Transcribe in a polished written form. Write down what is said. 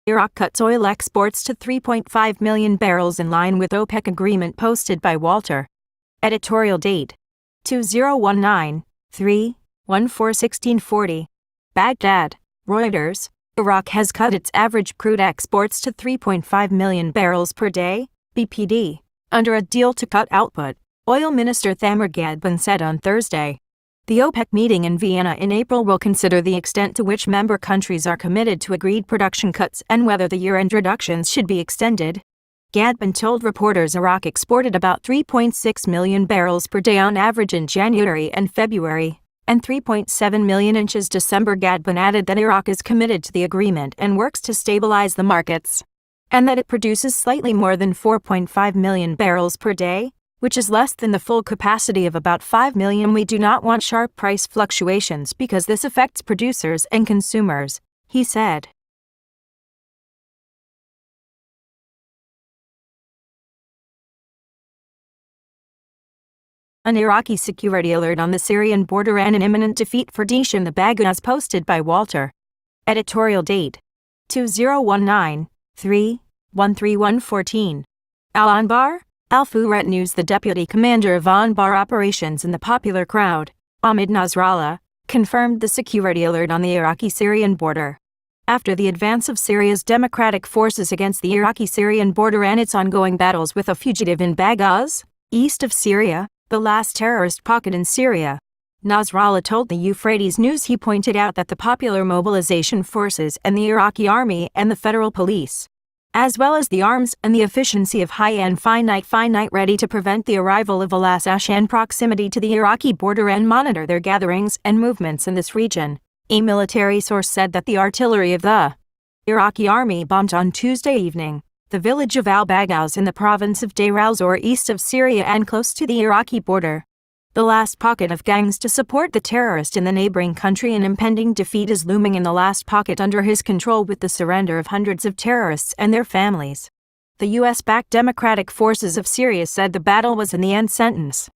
Iraq cuts oil exports to 3.5 million barrels in line with OPEC agreement posted by Walter. Editorial date 2019-3-14-1640. Baghdad, Reuters. Iraq has cut its average crude exports to 3.5 million barrels per day, BPD, under a deal to cut output, Oil Minister Thamar Ghadban said on Thursday. The OPEC meeting in Vienna in April will consider the extent to which member countries are committed to agreed production cuts and whether the year-end reductions should be extended. Ghadban told reporters Iraq exported about 3.6 million barrels per day on average in January and February, and 3.7 million in December. Ghadban added that Iraq is committed to the agreement and works to stabilize the markets, and that it produces slightly more than 4.5 million barrels per day, which is less than the full capacity of about 5 million. We do not want sharp price fluctuations because this affects producers and consumers, he said. An Iraqi security alert on the Syrian border and an imminent defeat for Daesh in the Baghdad, posted by Walter. Editorial date 2019-3-13114. Al-Anbar, Al-Furat News. The deputy commander of Anbar operations in the Popular Crowd, Ahmed Nasrallah, confirmed the security alert on the Iraqi-Syrian border. After the advance of Syria's democratic forces against the Iraqi-Syrian border and its ongoing battles with a fugitive in Baghdad, east of Syria, the last terrorist pocket in Syria, Nasrallah told the Euphrates News. He pointed out that the Popular Mobilization Forces and the Iraqi Army and the federal police, as well as the arms and the efficiency of high-end finite ready to prevent the arrival of al-Assad and proximity to the Iraqi border and monitor their gatherings and movements in this region. A military source said that the artillery of the Iraqi army bombed on Tuesday evening the village of al-Baghauz in the province of Deir al-Zor east of Syria and close to the Iraqi border. The last pocket of gangs to support the terrorist in the neighboring country. An impending defeat is looming in the last pocket under his control with the surrender of hundreds of terrorists and their families. The U.S.-backed Democratic Forces of Syria said the battle was in the end sentence.